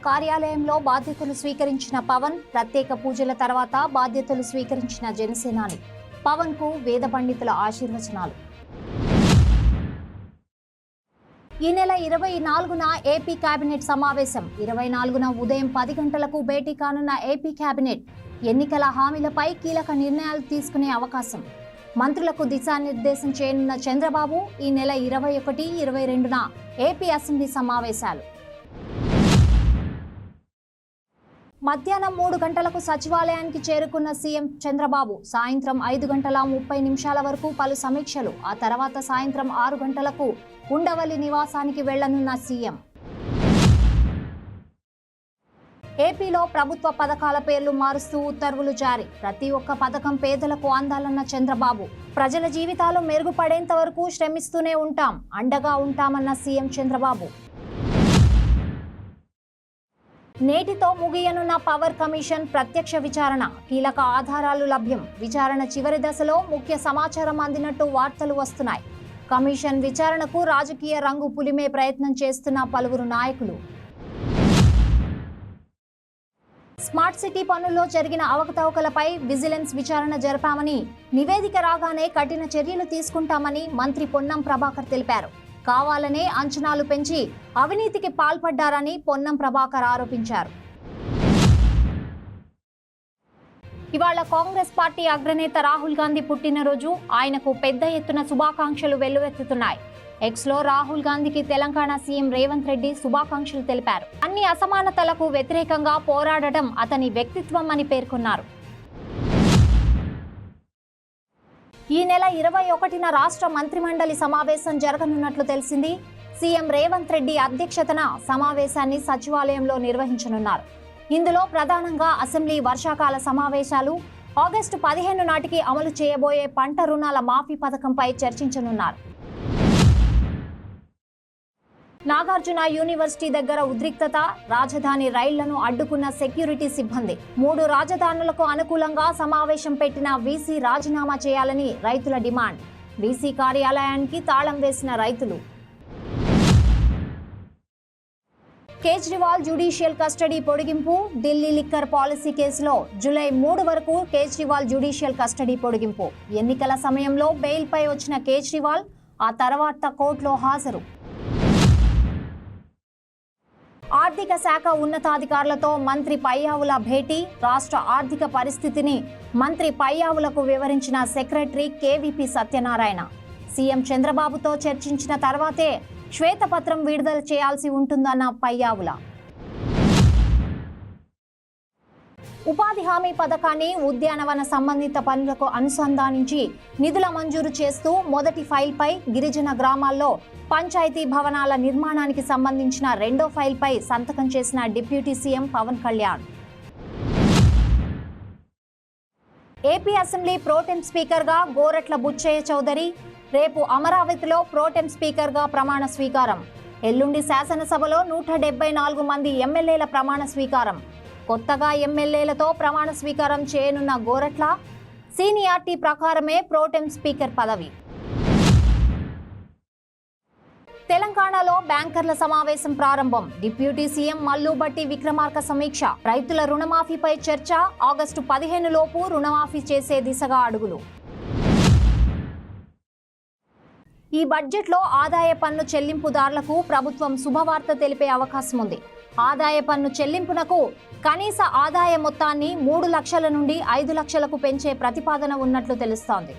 కార్యాలయంలో బాధ్యతలు స్వీకరించిన పవన్, ప్రత్యేక పూజల తర్వాత బాధ్యతలు స్వీకరించిన జనసేనాని పవన్ కు వేద పండితుల ఆశీర్వచనాలు. ఈ నెల 24న ఏపీ కేబినెట్ సమావేశం. 24న ఉదయం 10 గంటలకు భేటీ కానున్న ఏపీ కేబినెట్ ఎన్నికల హామీలపై కీలక నిర్ణయాలు తీసుకునే అవకాశం. మంత్రులకు దిశానిర్దేశం చేయనున్న చంద్రబాబు. ఈ నెల 21, 22న ఏపీ అసెంబ్లీ సమావేశాలు. మధ్యాహ్నం 3 గంటలకు సచివాలయానికి చేరుకున్న సీఎం చంద్రబాబు సాయంత్రం 5:30 వరకు పలు సమీక్షలు. ఆ తర్వాత సాయంత్రం 6 గంటలకు ఉండవల్లి నివాసానికి వెళ్లనున్న సీఎం. ఏపీలో ప్రభుత్వ పథకాల పేర్లు మారుస్తూ ఉత్తర్వులు జారీ. ప్రతి ఒక్క పథకం పేదలకు అందాలన్న చంద్రబాబు. ప్రజల జీవితాలు మెరుగుపడేంత వరకు శ్రమిస్తూనే ఉంటాం, అండగా ఉంటామన్న సీఎం చంద్రబాబు. నేటితో ముగియనున్న పవర్ కమిషన్ ప్రత్యక్ష విచారణ. కీలక ఆధారాలు లభ్యం. విచారణ చివరి దశలో ముఖ్య సమాచారం అందినట్టు వార్తలు వస్తున్నాయి. కమిషన్ విచారణకు రాజకీయ రంగు పులిమే ప్రయత్నం చేస్తున్న పలువురు నాయకులు. స్మార్ట్ సిటీ పనుల్లో జరిగిన అవకతవకలపై విజిలెన్స్ విచారణ జరిపామని, నివేదిక రాగానే కఠిన చర్యలు తీసుకుంటామని మంత్రి పొన్నం ప్రభాకర్ తెలిపారు. కావాలనే అంచనాలు పెంచి అవినీతికి పాల్పడ్డారని పొన్నం ప్రభాకర్ ఆరోపించారు. ఇవాళ కాంగ్రెస్ పార్టీ అగ్రనేత రాహుల్ గాంధీ పుట్టినరోజు. ఆయనకు పెద్ద ఎత్తున శుభాకాంక్షలు వెల్లువెత్తుతున్నాయి. ఎక్స్లో రాహుల్ గాంధీకి తెలంగాణ సీఎం రేవంత్ రెడ్డి శుభాకాంక్షలు తెలిపారు. అన్ని అసమానతలకు వ్యతిరేకంగా పోరాడటం అతని వ్యక్తిత్వం అని పేర్కొన్నారు. ఈ నెల 21న రాష్ట్ర మంత్రిమండలి సమావేశం జరగనున్నట్లు తెలిసింది. సీఎం రేవంత్ రెడ్డి అధ్యక్షతన సమావేశాన్ని సచివాలయంలో నిర్వహించనున్నారు. ఇందులో ప్రధానంగా అసెంబ్లీ వర్షాకాల సమావేశాలు, ఆగస్టు 15 నాటికి అమలు చేయబోయే పంట రుణాల మాఫీ పథకంపై చర్చించనున్నారు. నాగార్జున యూనివర్సిటీ దగ్గర ఉద్రిక్తత. రాజధాని రైళ్లను అడ్డుకున్న సెక్యూరిటీ సిబ్బంది. 3 రాజధానులకు అనుకూలంగా సమావేశం పెట్టిన వీసీ రాజీనామా చేయాలని రైతుల డిమాండ్. వీసీ కార్యాలయానికి తాళం వేసిన రైతులు. కేజ్రీవాల్ జ్యుడిషియల్ కస్టడీ పొడిగింపు. ఢిల్లీ లిక్కర్ పాలసీ కేసులో జూలై 3 వరకు కేజ్రీవాల్ జ్యుడిషియల్ కస్టడీ పొడిగింపు. ఎన్నికల సమయంలో బెయిల్పై వచ్చిన కేజ్రీవాల్ ఆ తర్వాత కోర్టులో హాజరు. ఆర్థిక శాఖ ఉన్నతాధికారులతో మంత్రి పయ్యావుల భేటీ. రాష్ట్ర ఆర్థిక పరిస్థితిని మంత్రి పయ్యావులకు వివరించిన సెక్రటరీ కేవీపీ సత్యనారాయణ. సీఎం చంద్రబాబుతో చర్చించిన తర్వాతే శ్వేతపత్రం విడుదల చేయాల్సి ఉంటుందన్న పయ్యావుల. ఉపాధి హామీ పథకాన్ని ఉద్యానవన సంబంధిత పనులకు అనుసంధానించి నిధుల మంజూరు చేస్తూ మొదటి ఫైల్పై, గిరిజన గ్రామాల్లో పంచాయతీ భవనాల నిర్మాణానికి సంబంధించిన రెండో ఫైల్పై సంతకం చేసిన deputy CM Pawan Kalyan. AP assembly pro tem స్పీకర్గా గోరట్ల బుచ్చయ్య చౌదరి. రేపు అమరావతిలో ప్రోటెం స్పీకర్గా ప్రమాణ స్వీకారం. ఎల్లుండి శాసనసభలో 174 మంది ఎమ్మెల్యేల ప్రమాణ స్వీకారం. కొత్తగా ఎమ్మెల్యేలతో ప్రమాణ స్వీకారం చేయనున్న గోరట్ల సీనియారిటీ ప్రకారమే ప్రోటెం స్పీకర్ పదవి. తెలంగాణలో బ్యాంకర్ల సమావేశం ప్రారంభం. డిప్యూటీ సీఎం మల్లుబట్టి విక్రమార్క సమీక్ష. రైతుల రుణమాఫీపై చర్చ. ఆగస్టు 15 లోపు రుణమాఫీ చేసే దిశగా అడుగులు. ఈ బడ్జెట్లో ఆదాయ పన్ను చెల్లింపుదారులకు ప్రభుత్వం శుభవార్త తెలిపే అవకాశం ఉంది. ఆదాయ పన్ను చెల్లింపునకు కనీస ఆదాయ మొత్తాన్ని 3 లక్షల నుండి 5 లక్షలకు పెంచే ప్రతిపాదన ఉన్నట్లు తెలుస్తోంది.